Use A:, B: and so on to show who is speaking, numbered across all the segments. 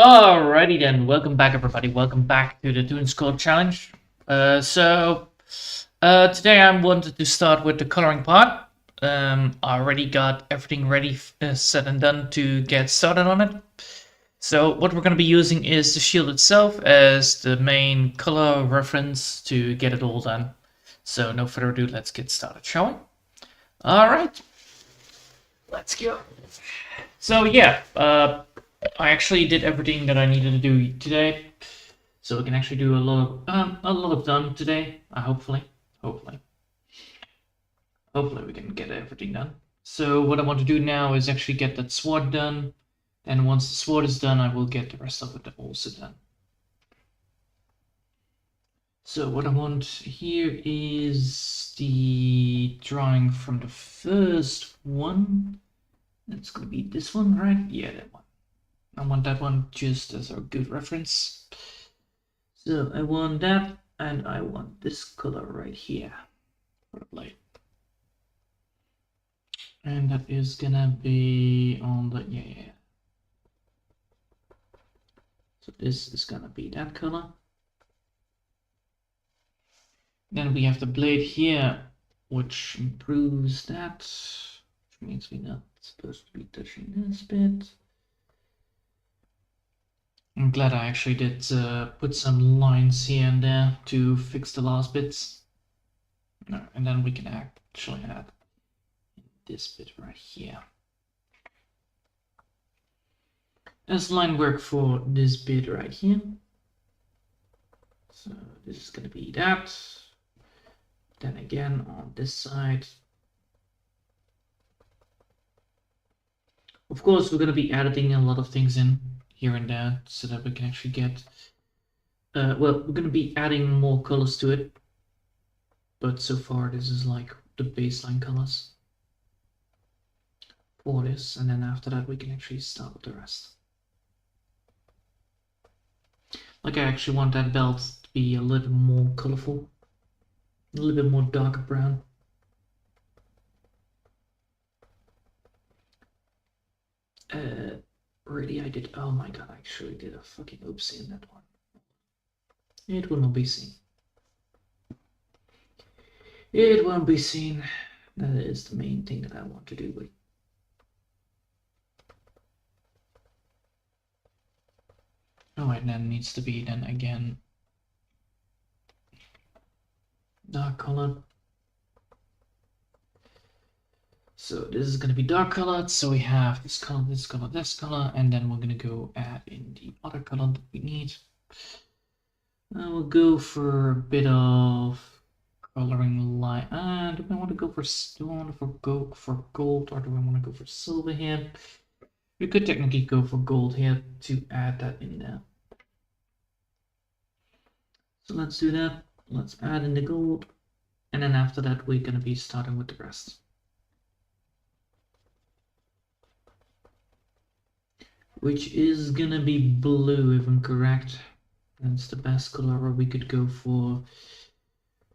A: Alrighty then, welcome back everybody, welcome back to the ToonScroll Challenge. Today I wanted to start with the coloring part. I already got everything ready, set and done to get started on it. So what we're going to be using is the shield itself as the main color reference to get it all done. So no further ado, let's get started, shall we? Alright, let's go. So yeah, I actually did everything that I needed to do today, so we can actually do a lot of done today. Hopefully we can get everything done. So what I want to do now is actually get that sword done, and once the sword is done, I will get the rest of it also done. So what I want here is the drawing from the first one. It's gonna be this one, right? Yeah, that one. I want that one just as a good reference. So I want that, and I want this color right here for the blade. And that is gonna be on the, yeah. So this is gonna be that color. Then we have the blade here, which improves that, which means we're not supposed to be touching this bit. I'm glad I actually did put some lines here and there to fix the last bits. And then we can actually add this bit right here as line work for this bit right here. So this is going to be that. Then again on this side. Of course, we're going to be adding a lot of things in here and there so that we can actually get well, we're going to be adding more colors to it, but so far this is like the baseline colors for this, and then after that we can actually start with the rest. Like I actually want that belt to be a little more colorful, a little bit more darker brown. Really, I did. Oh my god, I actually did a fucking oopsie in that one. It will not be seen. It won't be seen. That is the main thing that I want to do with. Oh, and then needs to be then again dark color. So this is going to be dark colored, so we have this color, this color, this color, and then we're going to go add in the other color that we need. We'll go for a bit of coloring line. Do I want to go for gold, or do I want to go for silver here? We could technically go for gold here to add that in there. So let's do that. Let's add in the gold, and then after that we're going to be starting with the rest. Which is gonna be blue if I'm correct. That's the best color, or we could go for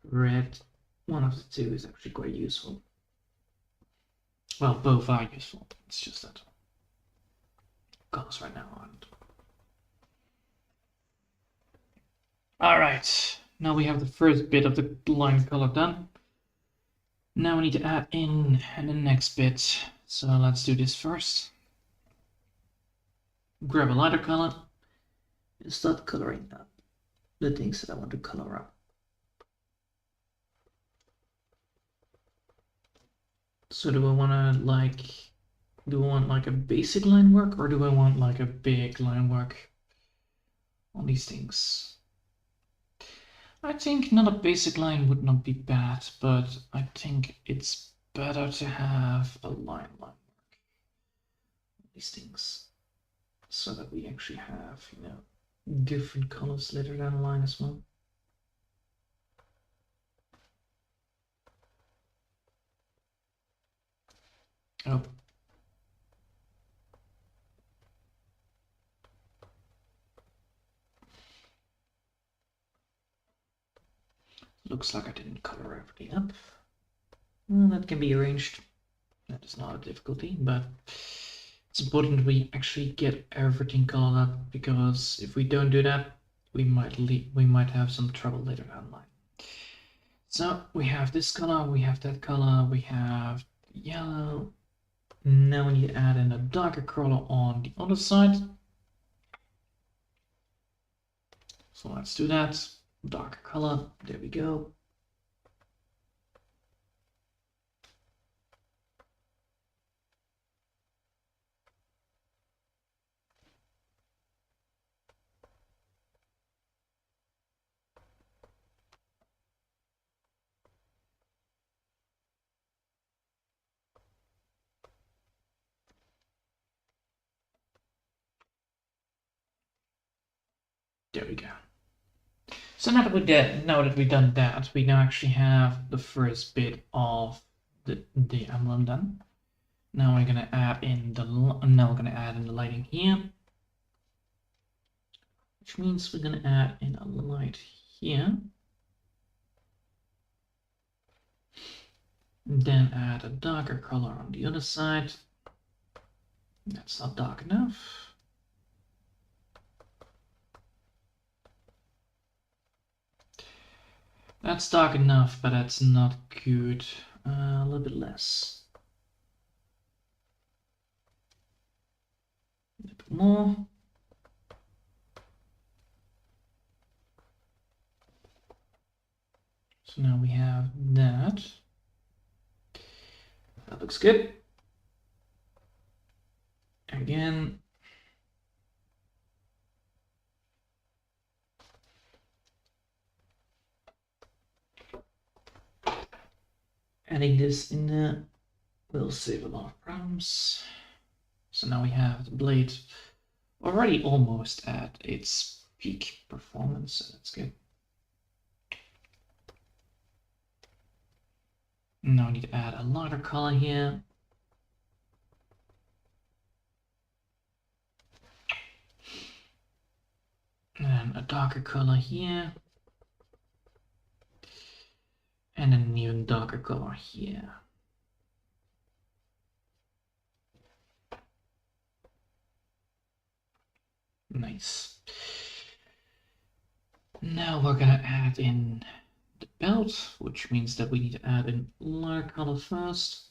A: red. One of the two is actually quite useful. Well, both are useful. It's just that colors right now aren't. Alright, now we have the first bit of the line color done. Now we need to add in the next bit. So let's do this first. Grab a lighter color and start coloring up the things that I want to color up. So do I want like a basic line work, or do I want like a big line work on these things? I think not a basic line would not be bad, but I think it's better to have a line work on these things, so that we actually have, you know, different colors later down the line as well. Oh. Looks like I didn't color everything up. Well, that can be arranged. That is not a difficulty, but It's important we actually get everything colored up, because if we don't do that, we might have some trouble later down the line. So we have this color, we have that color, we have yellow. Now we need to add in a darker color on the other side. So let's do that. Darker color, there we go. There we go. So now that we've done that, we now actually have the first bit of the emblem done. Now we're gonna add in the lighting here, which means we're gonna add in a light here, and then add a darker color on the other side. That's not dark enough. That's dark enough, but that's not good. A little bit less. A little bit more. So now we have that. That looks good. Again. Adding this in there will save a lot of problems. So now we have the blade already almost at its peak performance, so that's good. Now we need to add a lighter color here. And a darker color here. And an even darker color here. Nice. Now we're gonna add in the belt, which means that we need to add in lighter color first.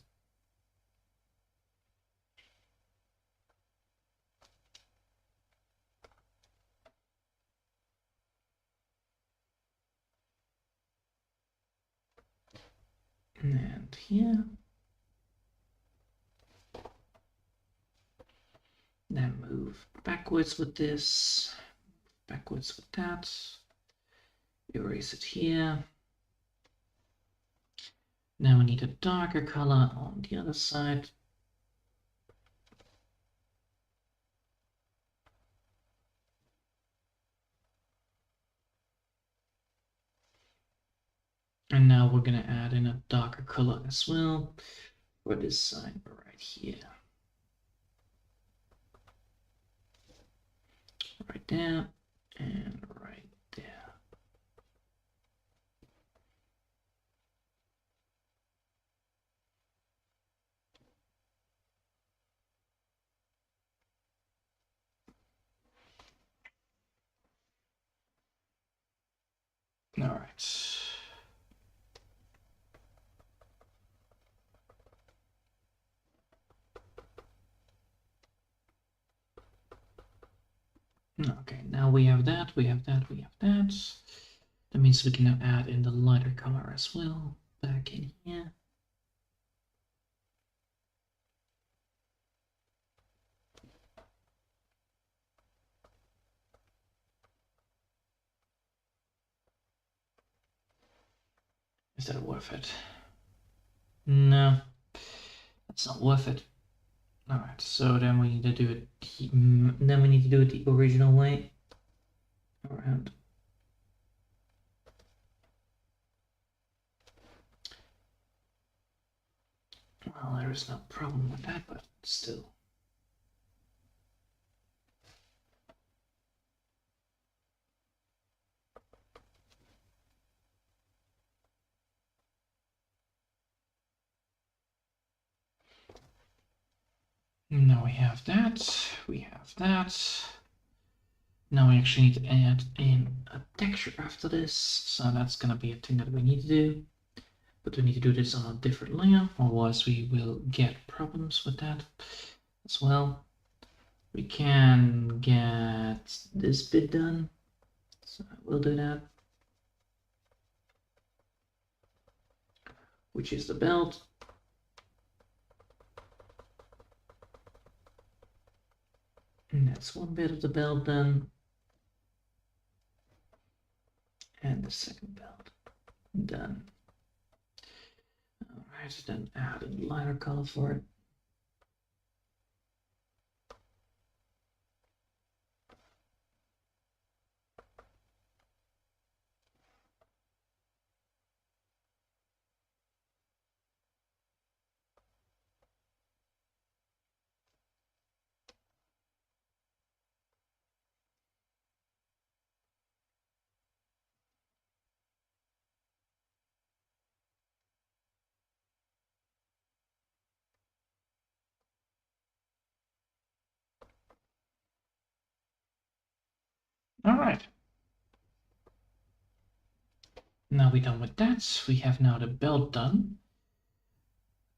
A: And here. Then move backwards with this, backwards with that. Erase it here. Now we need a darker color on the other side. And now we're going to add in a darker color as well for this side right here. Right there and right there. All right. Okay, now we have that, we have that, we have that. That means we can now add in the lighter color as well, back in here. Is that worth it? No, that's not worth it. All right, so then we need to do it. Then we need to do it the original way. Around. Well, there is no problem with that, but still. Now we have that. We have that. Now we actually need to add in a texture after this. So that's going to be a thing that we need to do. But we need to do this on a different layer, otherwise we will get problems with that as well. We can get this bit done. So I will do that. Which is the belt. And that's one bit of the belt done. And the second belt done. Alright, then add a lighter color for it. Alright. Now we're done with that. We have now the belt done.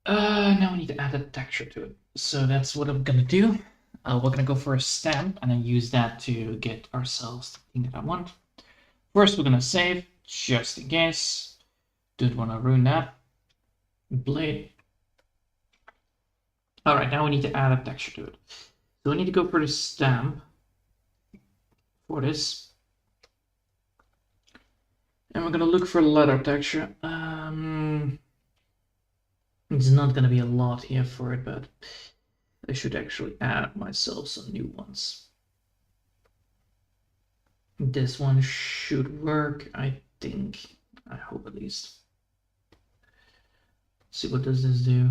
A: Now we need to add a texture to it. So that's what I'm gonna do. We're gonna go for a stamp and then use that to get ourselves the thing that I want. First, we're gonna save, just in case. Don't want to ruin that. Blade. Alright, now we need to add a texture to it. So we need to go for the stamp for this. And we're gonna look for letter texture. It's not gonna be a lot here for it, but I should actually add myself some new ones. This one should work, I think. I hope at least. Let's see, what does this do?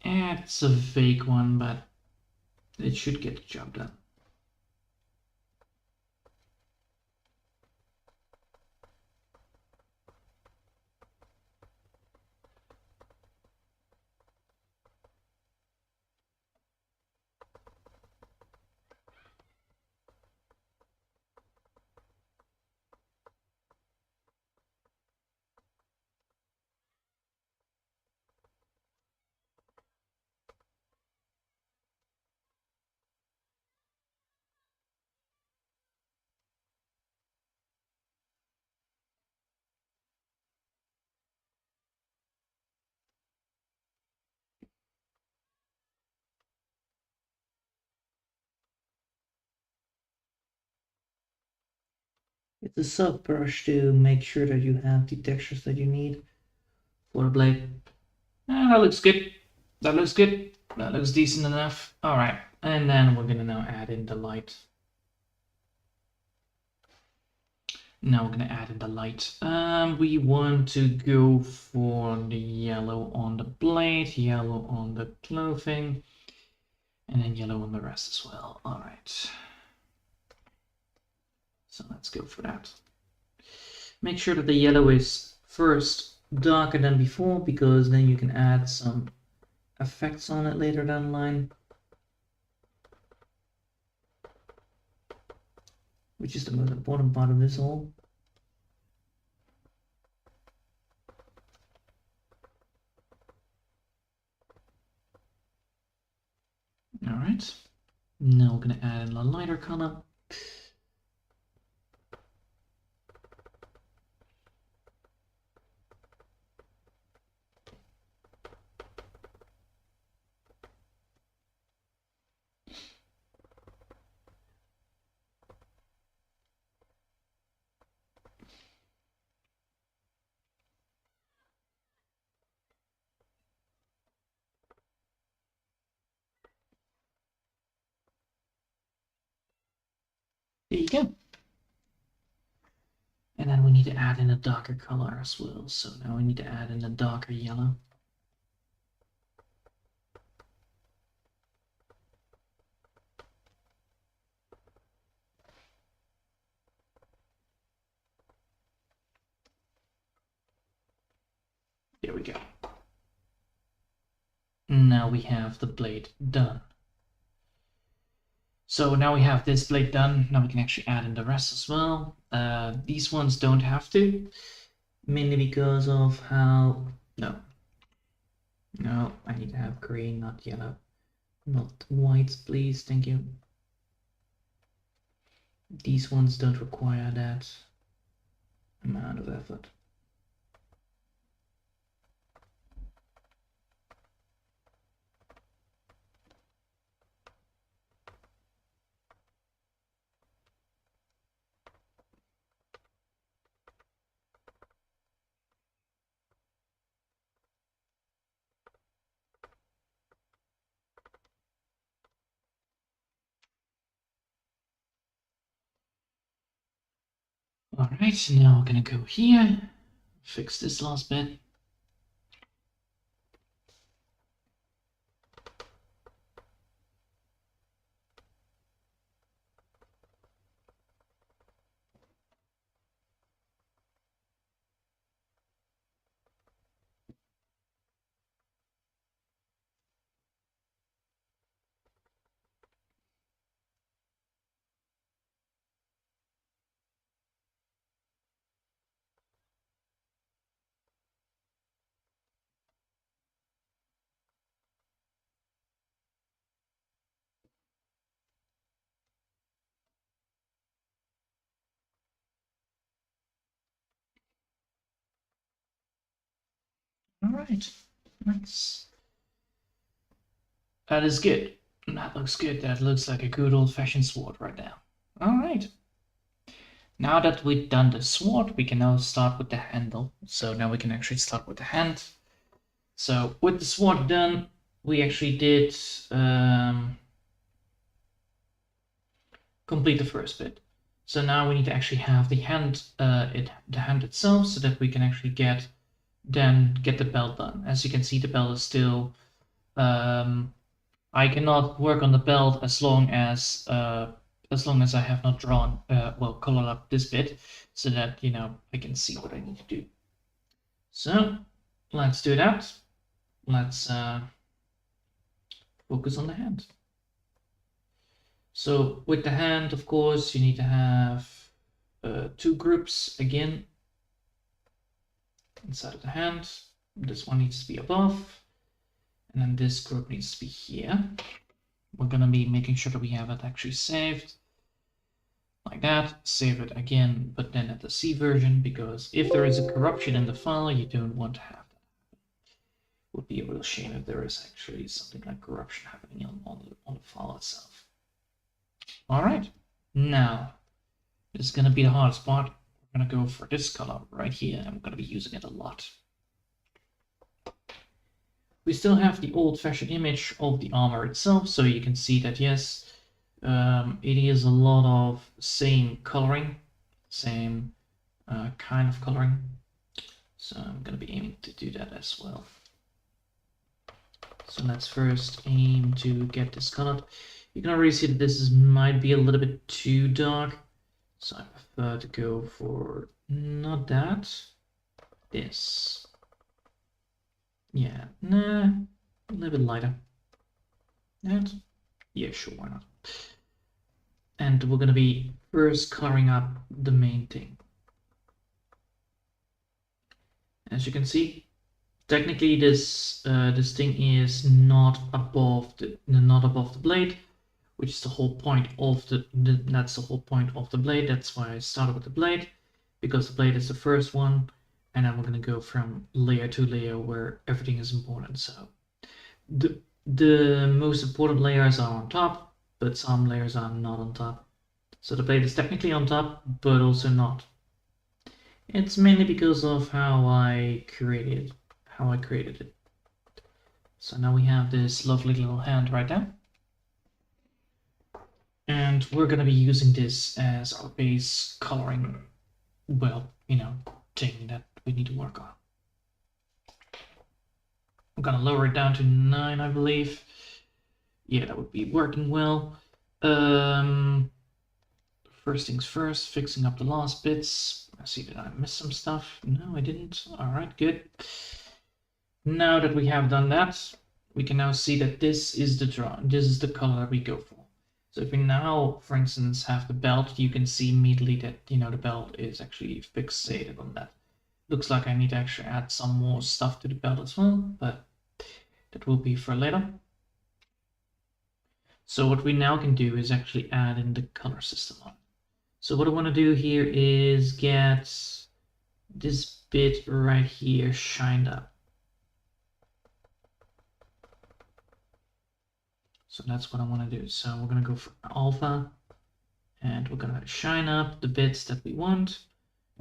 A: It's a vague one, but it should get the job done. It's a soft brush to make sure that you have the textures that you need for the blade. That looks good. That looks good. That looks decent enough. All right, and then we're gonna now add in the light. Now we're gonna add in the light. We want to go for the yellow on the blade, yellow on the clothing, and then yellow on the rest as well. All right. So let's go for that. Make sure that the yellow is first darker than before, because then you can add some effects on it later down the line. Which is the most important part of this all. All right. Now we're going to add in a lighter color. There you go. And then we need to add in a darker color as well. So now we need to add in a darker yellow. There we go. Now we have the blade done. So now we have this blade done. Now we can actually add in the rest as well. These ones don't have to, mainly because of how... No, I need to have green, not yellow. Not white, please, thank you. These ones don't require that amount of effort. Alright, now we're gonna go here, fix this last bit. Alright, nice. That is good. That looks good. That looks like a good old-fashioned sword right now. Alright. Now that we've done the sword, we can now start with the handle. So now we can actually start with the hand. So with the sword done, we actually did complete the first bit. So now we need to actually have the hand, the hand itself, so that we can actually get the belt done. As you can see, the belt is still. I cannot work on the belt as long as I have not drawn, colored up this bit, so that I can see what I need to do. So let's do that. Let's focus on the hand. So with the hand, of course, you need to have two groups again inside of the hand. This one needs to be above, and then this group needs to be here. We're going to be making sure that we have it actually saved like that. Save it again, but then at the C version, because if there is a corruption in the file, you don't want to have that. It would be a real shame if there is actually something like corruption happening on the file itself. All right, now this is going to be the hardest part. We're going to go for this color right here, and we're going to be using it a lot. We still have the old-fashioned image of the armor itself, so you can see that yes, it is a lot of same coloring, same kind of coloring. So I'm going to be aiming to do that as well. So let's first aim to get this colored. You can already see that this might be a little bit too dark, so I prefer to go for not that, this. Yeah, nah, a little bit lighter. That? Yeah, sure, why not? And we're gonna be first coloring up the main thing. As you can see, technically this this thing is not above the blade, which is the whole point of that's the whole point of the blade. That's why I started with the blade, because the blade is the first one, and then we're going to go from layer to layer where everything is important. So the most important layers are on top, but some layers are not on top. So the blade is technically on top, but also not. It's mainly because of how I created it. So now we have this lovely little hand right there. And we're going to be using this as our base coloring, thing that we need to work on. I'm going to lower it down to 9, I believe. Yeah, that would be working well. First things first, fixing up the last bits. I see that I missed some stuff. No, I didn't. All right, good. Now that we have done that, we can now see that this is the color that we go for. So if we now, for instance, have the belt, you can see immediately that, the belt is actually fixated on that. Looks like I need to actually add some more stuff to the belt as well, but that will be for later. So what we now can do is actually add in the color system on. So what I want to do here is get this bit right here shined up. So that's what I want to do. So we're going to go for alpha, and we're going to shine up the bits that we want,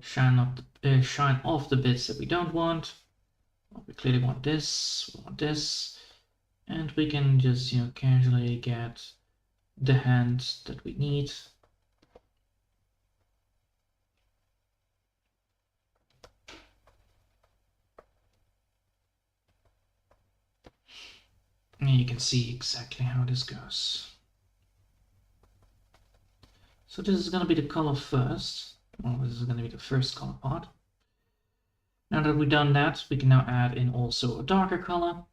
A: shine off the bits that we don't want. Well, we clearly want this, and we can just casually get the hand that we need. And you can see exactly how this goes. So this is going to be the color first. Well, this is going to be the first color part. Now that we've done that, we can now add in also a darker color.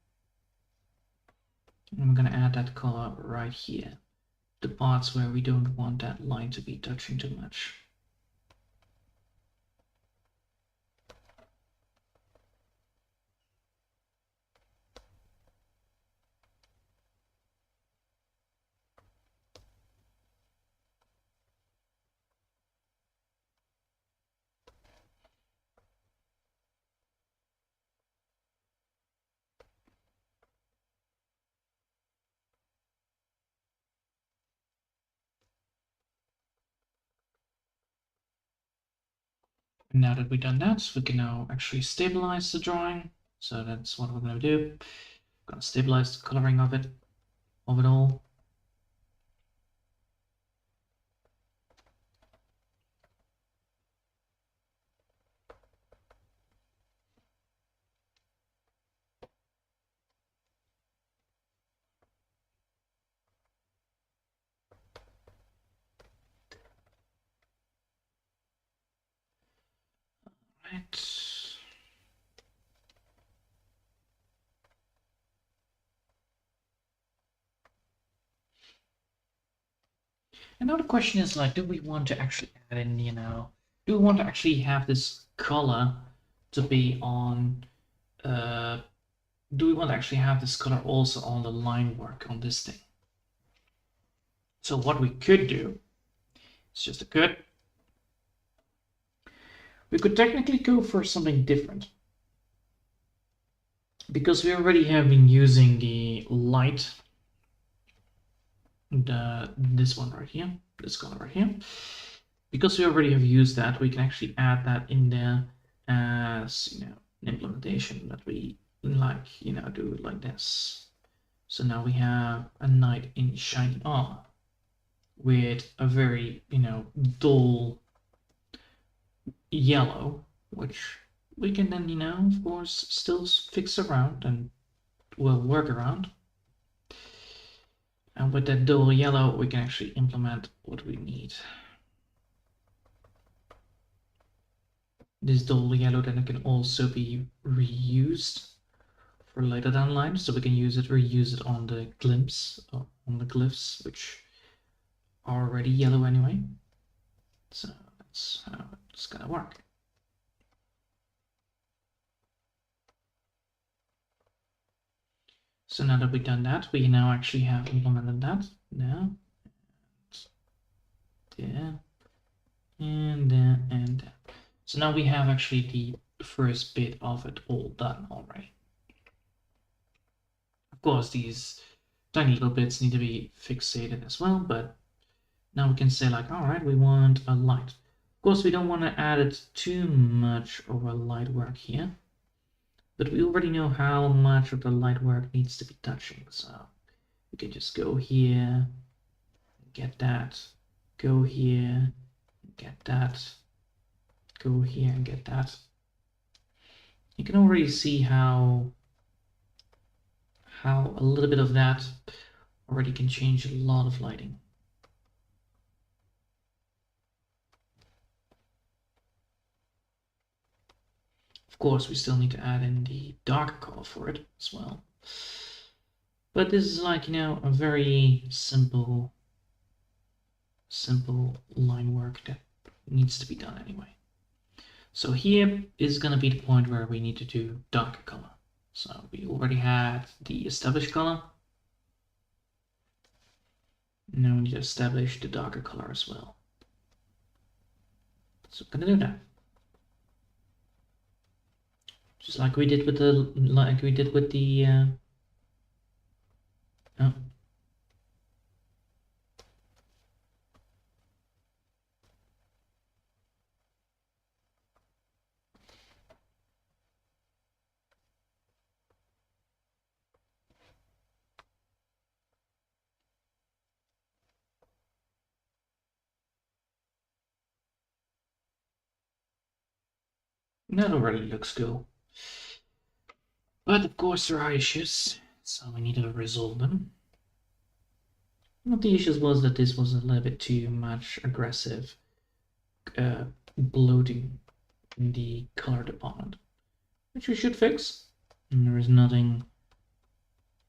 A: And we're going to add that color right here. The parts where we don't want that line to be touching too much. And now that we've done that, we can now actually stabilize the drawing. So that's what we're going to do. We're going to stabilize the coloring of it all. Right. And now the question is like, do we want to actually add in, do we want to actually have this color to be on, do we want to actually have this color also on the line work on this thing? So what we could do, it's just a could, we could technically go for something different. Because we already have been using the light, this one right here, this color right here. Because we already have used that, we can actually add that in there as an implementation that we like, do it like this. So now we have a knight in shiny armor with a very, dull yellow, which we can then, of course, still fix around and will work around. And with that dull yellow, we can actually implement what we need. This dull yellow then can also be reused for later down the line, so we can reuse it on the glyphs, which are already yellow anyway. So that's how it's gonna work. So now that we've done that, we now actually have implemented that. Now, there, and there, and there. So now we have actually the first bit of it all done already. Of course, these tiny little bits need to be fixated as well, but now we can say like, all right, we want a light. Of course, we don't want to add it too much of a light work here. But we already know how much of the light work needs to be touching, so we can just go here, get that, go here, get that, go here and get that. You can already see how a little bit of that already can change a lot of lighting. Of course, we still need to add in the darker color for it as well. But this is like, a very simple simple line work that needs to be done anyway. So here is going to be the point where we need to do darker color. So we already had the established color. Now we need to establish the darker color as well. So we're going to do that. Just like we did with the oh. That already looks cool. But of course there are issues, so we need to resolve them. One of the issues was that this was a little bit too much aggressive bloating in the color department, which we should fix. And there is nothing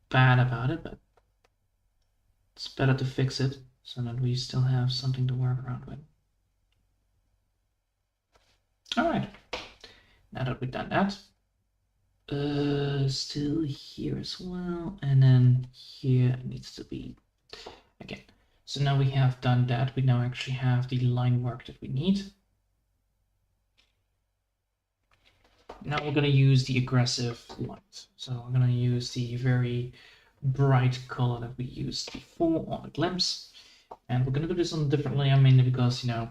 A: bad about it, but it's better to fix it so that we still have something to work around with. Alright, now that we've done that, still here as well, and then here it needs to be again. So now we have done that, we now actually have the line work that we need. Now we're going to use the aggressive light. So I'm going to use the very bright color that we used before on the glimpse. And we're going to do this on a different layer, mainly because, you know,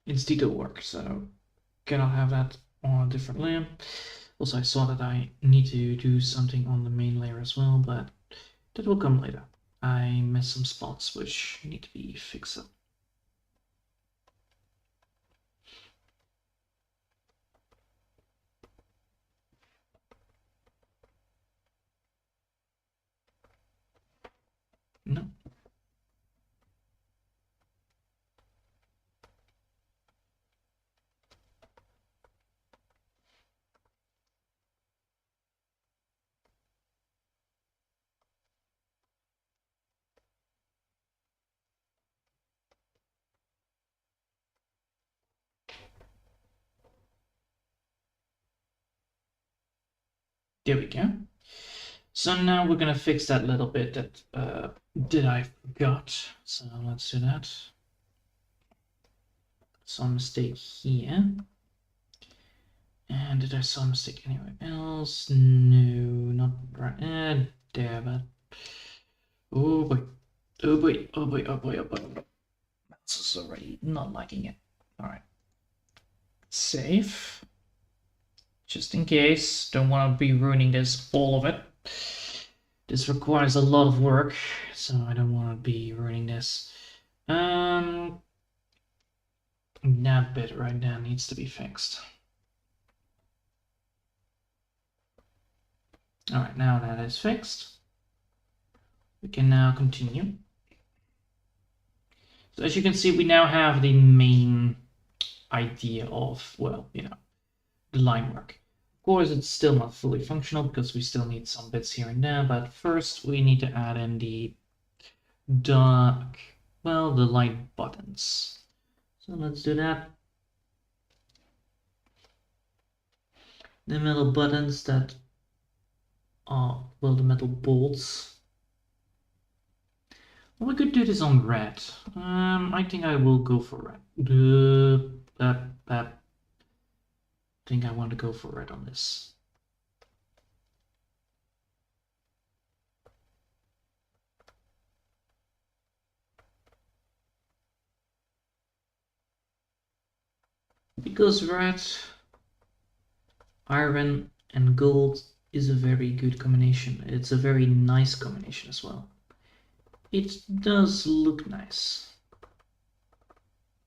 A: it's detail work, so cannot have that on a different layer. Also, I saw that I need to do something on the main layer as well, but that will come later. I missed some spots which need to be fixed up. No. There we go. So now we're gonna fix that little bit that I forgot. So let's do that. Some mistake here. And did I saw a mistake anywhere else? No, not right there, but oh boy. Oh boy, oh boy, oh boy, oh boy. Mouse is already not liking it. Alright. Save. Just in case. Don't want to be ruining this, all of it. This requires a lot of work, so I don't want to be ruining this. That bit right now needs to be fixed. Alright, now that is fixed, we can now continue. So as you can see, we now have the main idea of, well, you know, the line work. Of course, it's still not fully functional because we still need some bits here and there, but first we need to add in the dark, well, the light buttons. So let's do that. The metal buttons that are, well, the metal bolts. Well, we could do this on red. I think I will go for red. I think I want to go for red on this. Because red, iron, and gold is a very good combination. It's a very nice combination as well. It does look nice.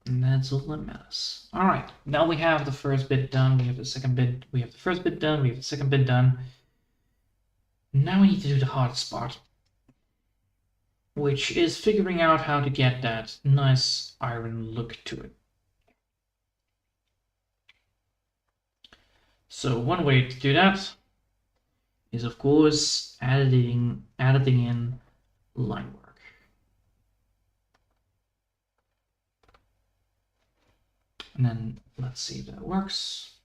A: And that's all that matters. Alright, now we have the first bit done, we have the second bit, we have the first bit done, we have the second bit done. Now we need to do the hardest part, which is figuring out how to get that nice iron look to it. So one way to do that is, of course, adding in line work. And then let's see if that works.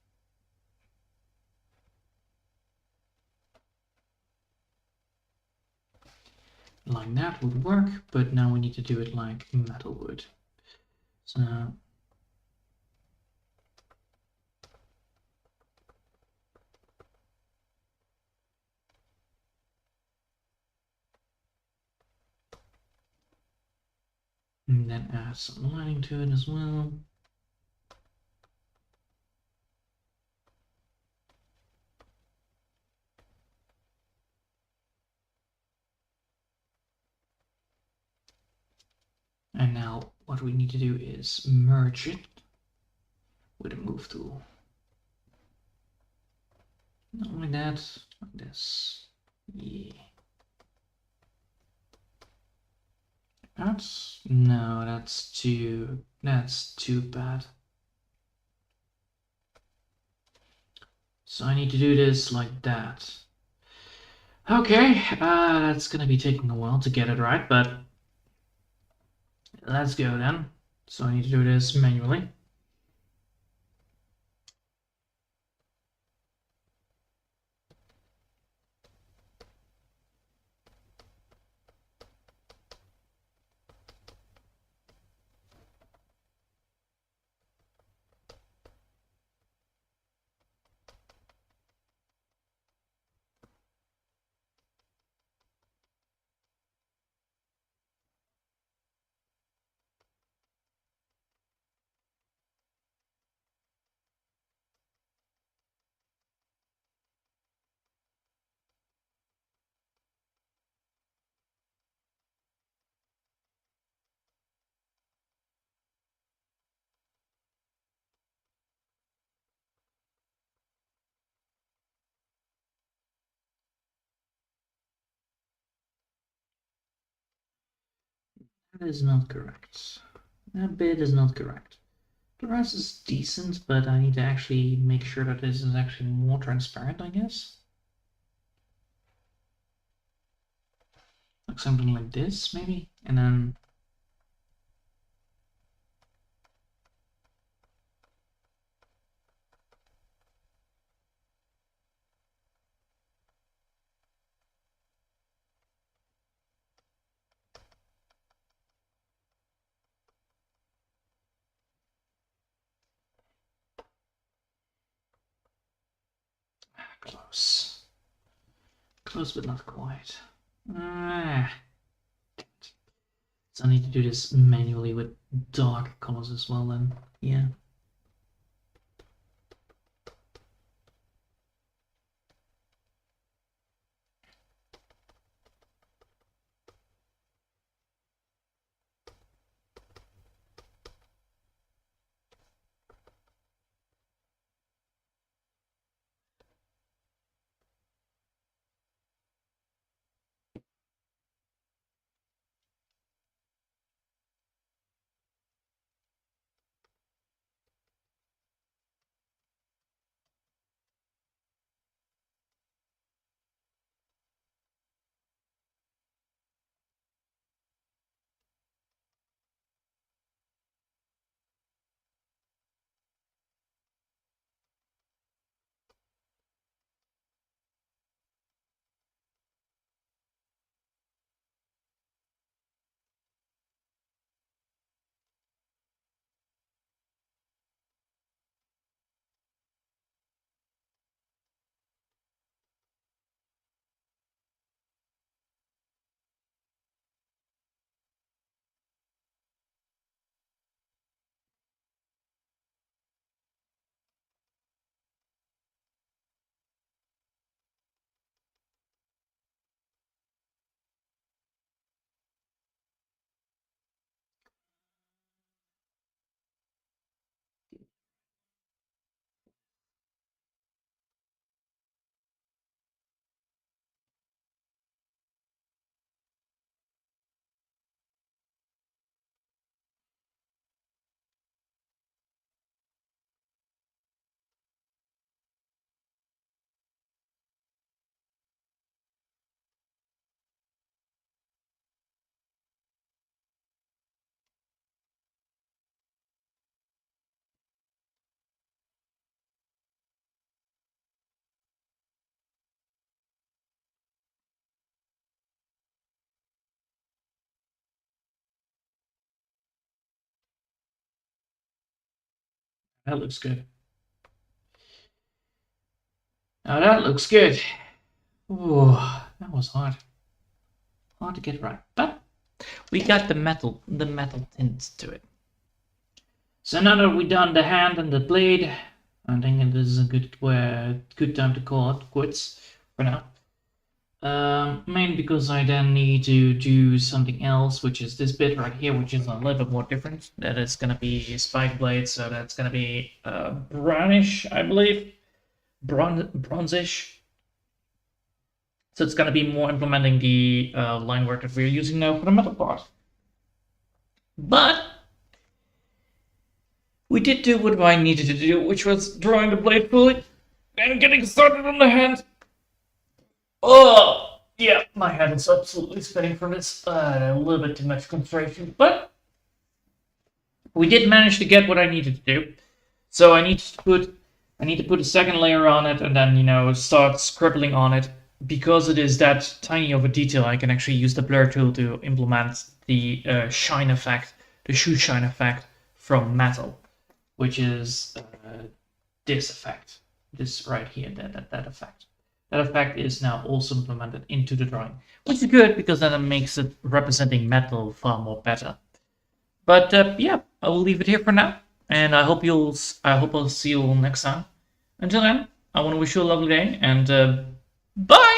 A: Like that would work, but now we need to do it like metal would. So and then add some lining to it as well. And now what we need to do is merge it with a move tool. Not like that, like this. Yeah. That's too bad. So I need to do this like that. Okay, that's gonna be taking a while to get it right, but let's go then. So I need to do this manually. That is not correct. That bit is not correct. The rest is decent, but I need to actually make sure that this is actually more transparent, I guess. Like something like this, maybe? And then close. Close, but not quite. Ah. So I need to do this manually with dark colors as well then. Yeah. That looks good. Now that looks good. Ooh, that was hard. Hard to get right. But we got the metal tints to it. So now that we've done the hand and the blade, I think this is a good time to call it quits for now. Mainly because I then need to do something else, which is this bit right here, which is a little bit more different. That is going to be spike blade, so that's going to be brownish, I believe. Bronzish. So it's going to be more implementing the line work that we're using now for the metal part. But we did do what I needed to do, which was drawing the blade fully and getting started on the hand. Oh, yeah, my head is absolutely spinning from this. A little bit too much concentration, but we did manage to get what I needed to do. So I need to put a second layer on it, and then start scribbling on it. Because it is that tiny of a detail, I can actually use the blur tool to implement the shine effect, the shoe shine effect from metal, which is this effect, this right here, that effect. That effect is now also implemented into the drawing, which is good because then it makes it representing metal far more better. But yeah, I will leave it here for now, and I hope I'll see you all next time. Until then, I want to wish you a lovely day, and bye!